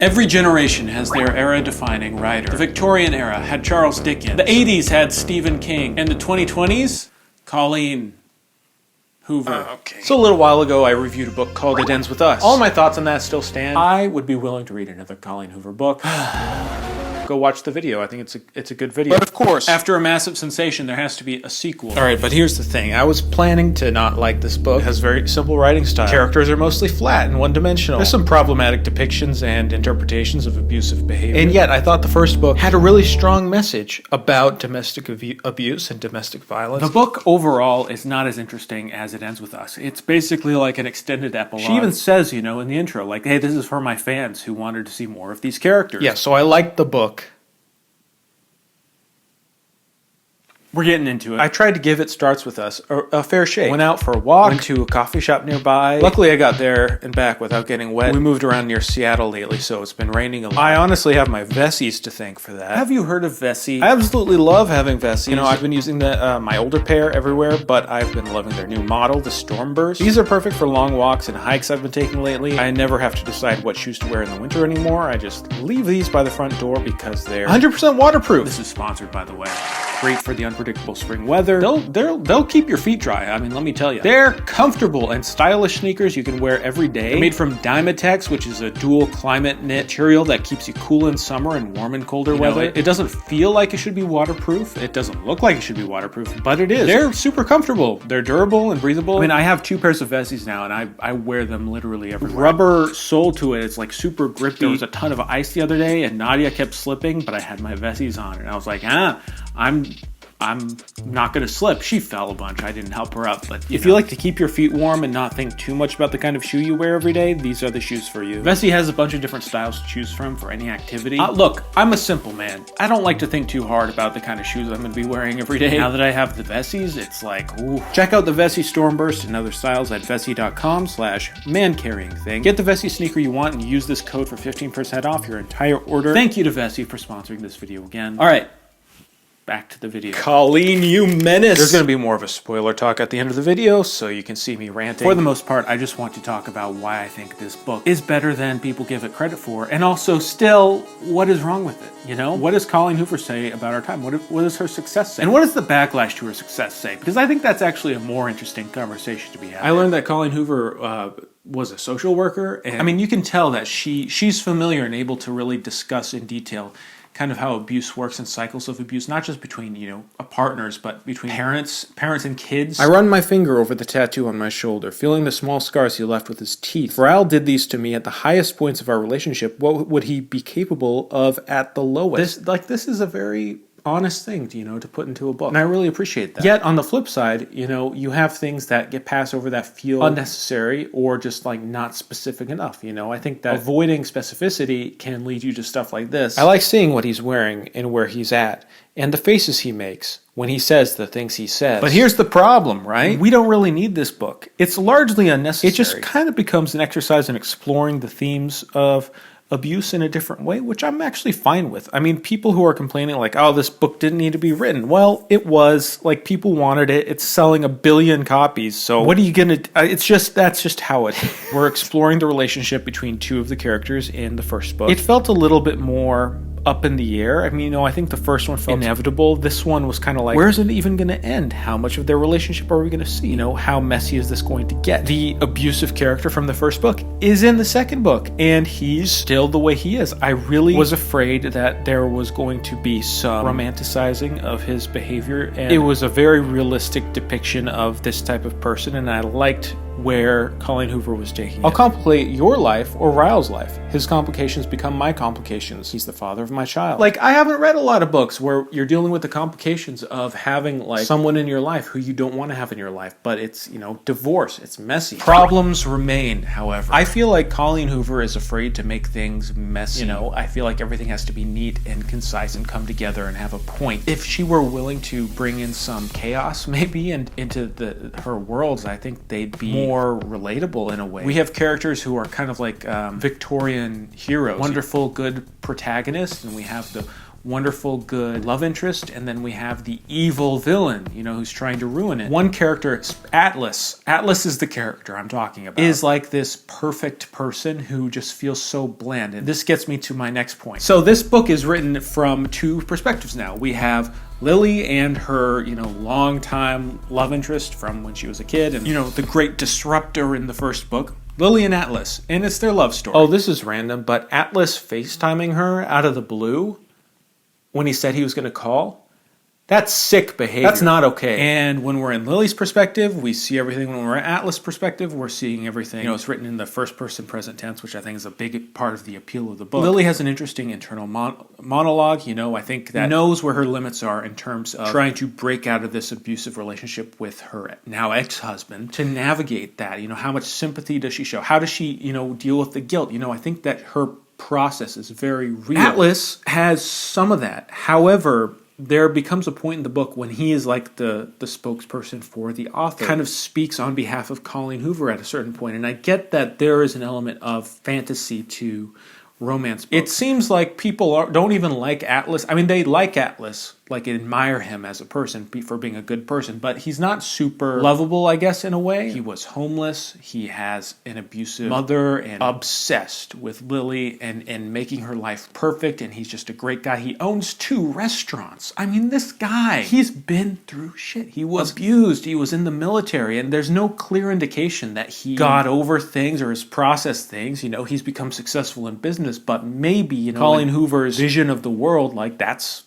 Every generation has their era-defining writer. The Victorian era had Charles Dickens. The 80s had Stephen King. And the 2020s? Colleen Hoover. Okay. So a little while ago, I reviewed a book called It Ends With Us. All my thoughts on that still stand. I would be willing to read another Colleen Hoover book. Go watch the video. I think it's a good video. But of course, after a massive sensation, there has to be a sequel. All right, but here's the thing. I was planning to not like this book. It has very simple writing style. Characters are mostly flat and one-dimensional. There's some problematic depictions and interpretations of abusive behavior. And yet, I thought the first book had a really strong message about domestic abuse and domestic violence. The book overall is not as interesting as It Ends With Us. It's basically like an extended epilogue. She even says, you know, in the intro, like, hey, this is for my fans who wanted to see more of these characters. Yeah, so I liked the book. We're getting into it. I tried to give It Starts With Us a fair shake. Went out for a walk, went to a coffee shop nearby. Luckily, I got there and back without getting wet. We moved around near Seattle lately, so it's been raining a lot. I honestly have my Vessies to thank for that. Have you heard of Vessi? I absolutely love having Vessies. You know, I've been using my older pair everywhere, but I've been loving their new model, the Stormburst. These are perfect for long walks and hikes I've been taking lately. I never have to decide what shoes to wear in the winter anymore. I just leave these by the front door because they're 100% waterproof. This is sponsored, by the way. Great for the unpredictable spring weather. They'll keep your feet dry. I mean, let me tell you. They're comfortable and stylish sneakers you can wear every day. They're made from Dymatex, which is a dual climate knit material that keeps you cool in summer and warm in colder weather. It doesn't feel like it should be waterproof. It doesn't look like it should be waterproof, but it is. They're super comfortable. They're durable and breathable. I mean, I have 2 pairs of Vessies now, and I wear them literally everywhere. Rubber sole to it. It's like super grippy. There was a ton of ice the other day, and Nadia kept slipping, but I had my Vessies on, and I was like, I'm not going to slip. She fell a bunch. I didn't help her up. But if you like to keep your feet warm and not think too much about the kind of shoe you wear every day, these are the shoes for you. Vessi has a bunch of different styles to choose from for any activity. Look, I'm a simple man. I don't like to think too hard about the kind of shoes I'm going to be wearing every day. Now that I have the Vessis, it's like, ooh. Check out the Vessi Stormburst and other styles at vessi.com/man-carrying-thing. Get the Vessi sneaker you want and use this code for 15% off your entire order. Thank you to Vessi for sponsoring this video again. All right. Back to the video. Colleen, you menace! There's going to be more of a spoiler talk at the end of the video, so you can see me ranting. For the most part, I just want to talk about why I think this book is better than people give it credit for, and also still, what is wrong with it, you know? What does Colleen Hoover say about our time? What does her success say? And what does the backlash to her success say? Because I think that's actually a more interesting conversation to be had. I learned that Colleen Hoover was a social worker, and I mean, you can tell that she's familiar and able to really discuss in detail kind of how abuse works and cycles of abuse, not just between, you know, partners, but between parents and kids. I run my finger over the tattoo on my shoulder, feeling the small scars he left with his teeth. If Raoul did these to me at the highest points of our relationship, what would he be capable of at the lowest? This is a very honest thing to put into a book, and I really appreciate that. Yet on the flip side, you have things that get passed over that feel unnecessary or just like not specific enough. I think that avoiding specificity can lead you to stuff like this. I like seeing what he's wearing and where he's at and the faces he makes when he says the things he says. But here's the problem, right? We don't really need this book. It's largely unnecessary. It just kind of becomes an exercise in exploring the themes of abuse in a different way, which I'm actually fine with. I mean, people who are complaining like, oh, this book didn't need to be written. Well, it was. Like, people wanted it. It's selling 1 billion copies. So what are you going to... that's just how it is. We're exploring the relationship between 2 of the characters in the first book. It felt a little bit more up in the air. I mean, I think the first one felt inevitable. This one was kind of like, where's it even going to end? How much of their relationship are we going to see? How messy is this going to get? The abusive character from the first book is in the second book, and he's still the way he is. I really was afraid that there was going to be some romanticizing of his behavior, and it was a very realistic depiction of this type of person, and I liked where Colleen Hoover was taking it. I'll complicate your life or Raoul's life. His complications become my complications. He's the father of my child. Like, I haven't read a lot of books where you're dealing with the complications of having, like, someone in your life who you don't want to have in your life, but it's, divorce. It's messy. Problems remain, however. I feel like Colleen Hoover is afraid to make things messy. I feel like everything has to be neat and concise and come together and have a point. If she were willing to bring in some chaos, maybe, and into her worlds, I think they'd be more relatable in a way. We have characters who are kind of like Victorian heroes, wonderful, good protagonists, and we have the wonderful, good love interest, and then we have the evil villain, you know, who's trying to ruin it. One character, Atlas. Atlas is the character I'm talking about. Is like this perfect person who just feels so bland. And this gets me to my next point. So this book is written from two perspectives now. We have Lily and her, you know, longtime love interest from when she was a kid, and, you know, the great disruptor in the first book. Lily and Atlas, and it's their love story. Oh, this is random, but Atlas FaceTiming her out of the blue when he said he was going to call, that's sick behavior. That's not okay. And when we're in Lily's perspective, we see everything. When we're in Atlas' perspective, we're seeing everything. You know, it's written in the first person present tense, which I think is a big part of the appeal of the book. Lily has an interesting internal monologue. You know, I think that knows where her limits are in terms of trying to break out of this abusive relationship with her now ex-husband. To navigate that, you know, how much sympathy does she show? How does she, you know, deal with the guilt? You know, I think that her process is very real. Atlas has some of that. However, there becomes a point in the book when he is like the spokesperson for the author, kind of speaks on behalf of Colleen Hoover at a certain point. And I get that there is an element of fantasy to romance books. It seems like people don't even like Atlas. I mean, they like Atlas, like admire him as a person for being a good person, but he's not super lovable, I guess, in a way. He was homeless. He has an abusive mother and obsessed with Lily and making her life perfect, and he's just a great guy. He owns 2 restaurants. I mean, this guy, he's been through shit. He was abused. He was in the military, and there's no clear indication that he got over things or has processed things. You know, he's become successful in business, but maybe, you know, Colleen Hoover's vision of the world, like that's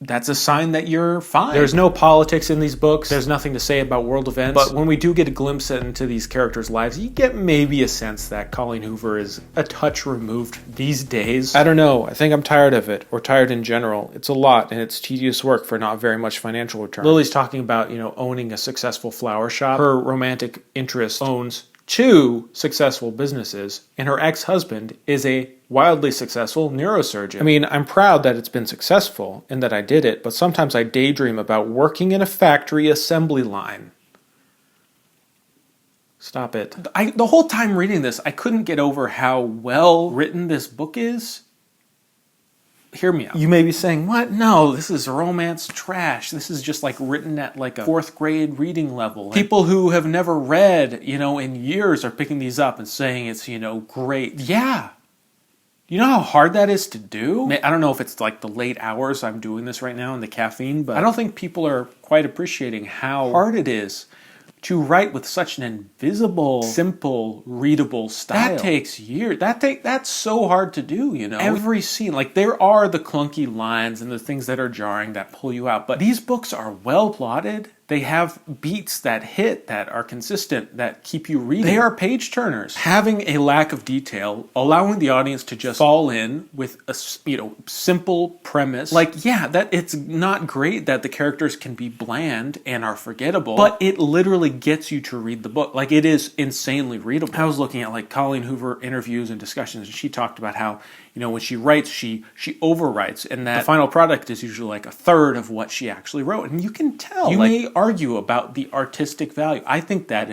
a sign that you're fine. There's no politics in these books. There's nothing to say about world events. But when we do get a glimpse into these characters' lives, you get maybe a sense that Colleen Hoover is a touch removed these days. I don't know. I think I'm tired of it, or tired in general. It's a lot, and it's tedious work for not very much financial return. Lily's talking about, you know, owning a successful flower shop. Her romantic interest owns 2 successful businesses, and her ex-husband is a wildly successful neurosurgeon. I mean, I'm proud that it's been successful and that I did it, but sometimes I daydream about working in a factory assembly line. Stop it. The whole time reading this, I couldn't get over how well written this book is. Hear me out. You may be saying, what? No, this is romance trash. This is just like written at like a 4th grade reading level. People who have never read, you know, in years are picking these up and saying it's, you know, great. Yeah. You know how hard that is to do? I don't know if it's like the late hours I'm doing this right now and the caffeine, but I don't think people are quite appreciating how hard it is to write with such an invisible, simple, readable style. That takes years. That's so hard to do, you know? Every scene, like there are the clunky lines and the things that are jarring that pull you out, but these books are well plotted. They have beats that hit, that are consistent, that keep you reading. They are page turners. Having a lack of detail, allowing the audience to just fall in with a, you know, simple premise. Like, yeah, that it's not great that the characters can be bland and are forgettable, but it literally gets you to read the book. Like, it is insanely readable. I was looking at like Colleen Hoover interviews and discussions, and she talked about how, you know, when she writes, she overwrites, and that the final product is usually like a third of what she actually wrote. And you can tell. You may argue about the artistic value. I think that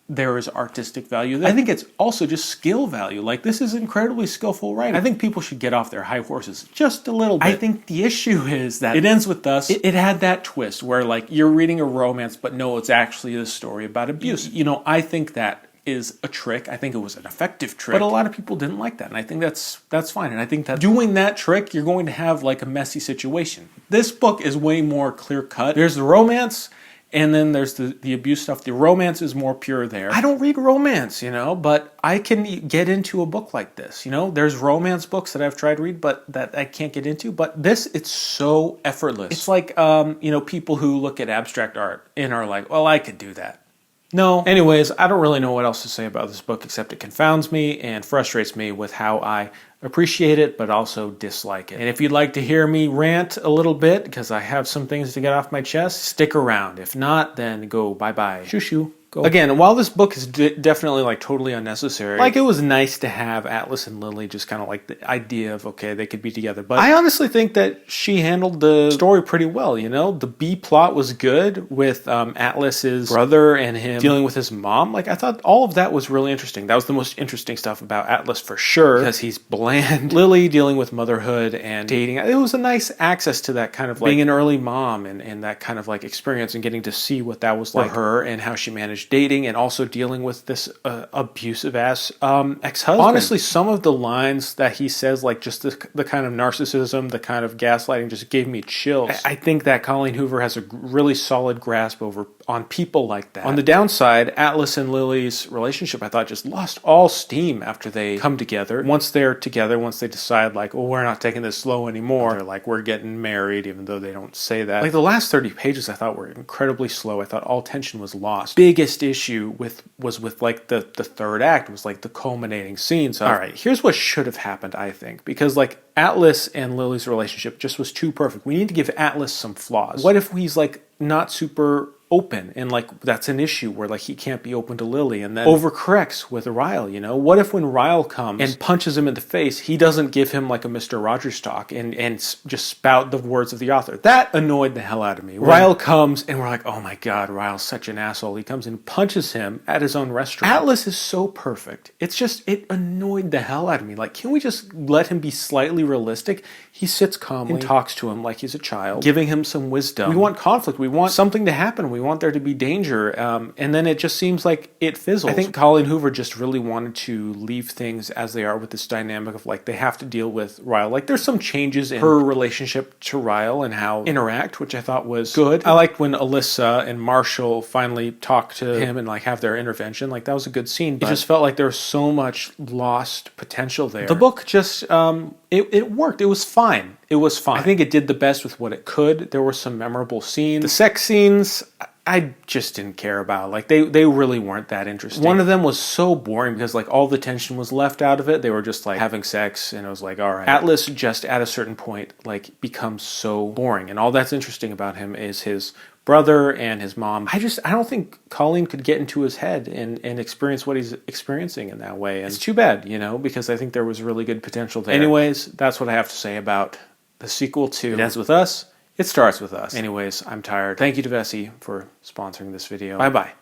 there is artistic value there. I think it's also just skill value. Like, this is incredibly skillful writing. I think people should get off their high horses just a little bit. I think the issue is that it ends with us. It had that twist where, like, you're reading a romance, but no, it's actually a story about abuse. You know, I think that is a trick. I think it was an effective trick, but a lot of people didn't like that, and I think that's fine. And I think that doing that trick, you're going to have like a messy situation. This book is way more clear-cut. There's the romance, and then there's the abuse stuff. The romance is more pure there. I don't read romance, you know, but I can get into a book like this, you know. There's romance books that I've tried to read, but that I can't get into. But this, it's so effortless. It's like, you know, people who look at abstract art and are like, well, I could do that. No. Anyways, I don't really know what else to say about this book, except it confounds me and frustrates me with how I appreciate it, but also dislike it. And if you'd like to hear me rant a little bit, because I have some things to get off my chest, stick around. If not, then go bye-bye. Shoo-shoo. go. Again, while this book is definitely like totally unnecessary, like it was nice to have Atlas and Lily just kind of like the idea of, okay, they could be together. But I honestly think that she handled the story pretty well, you know? The B plot was good with Atlas's brother and him dealing with his mom. Like I thought all of that was really interesting. That was the most interesting stuff about Atlas for sure, because he's bland. Lily dealing with motherhood and dating. It was a nice access to that kind of like being an early mom and that kind of like experience and getting to see what that was like for her and how she managed dating and also dealing with this abusive ass ex-husband. Honestly, some of the lines that he says, like just the kind of narcissism, the kind of gaslighting just gave me chills. I think that Colleen Hoover has a really solid grasp on people like that. On the downside, Atlas and Lily's relationship, I thought, just lost all steam after they come together. Once they're together, once they decide like, well, we're not taking this slow anymore, they're like, we're getting married, even though they don't say that. Like the last 30 pages I thought were incredibly slow. I thought all tension was lost. Biggest issue was with like the third act, was like the culminating scene. So all right, here's what should have happened, I think, because like Atlas and Lily's relationship just was too perfect. We need to give Atlas some flaws. What if he's like not super open and like that's an issue where like he can't be open to Lily and then overcorrects with Ryle, you know? What if when Ryle comes and punches him in the face, he doesn't give him like a Mr. Rogers talk and just spout the words of the author? That annoyed the hell out of me. Ryle comes and we're like, oh my God, Ryle's such an asshole. He comes and punches him at his own restaurant. Atlas is so perfect. It's just, it annoyed the hell out of me. Like, can we just let him be slightly realistic? He sits calmly and talks to him like he's a child, giving him some wisdom. We want conflict. We want something to happen. We want there to be danger. And then it just seems like it fizzles. I think Colleen Hoover just really wanted to leave things as they are with this dynamic of like they have to deal with Ryle. Like there's some changes in her relationship to Ryle and how interact, which I thought was good. I liked when Alyssa and Marshall finally talk to him and like have their intervention. Like that was a good scene. It just felt like there was so much lost potential there. The book just, it worked. It was fine. It was fine. I think it did the best with what it could. There were some memorable scenes. The sex scenes, I just didn't care about. Like they really weren't that interesting. One of them was so boring because like all the tension was left out of it. They were just like having sex and it was like, all right. Atlas just at a certain point like becomes so boring, and all that's interesting about him is his brother and his mom. I don't think Colleen could get into his head and experience what he's experiencing in that way. And it's too bad, you know, because I think there was really good potential there. Anyways, that's what I have to say about the sequel to It Ends With Us. It Starts With Us. Anyways, I'm tired. Thank you to Vessi for sponsoring this video. Bye-bye.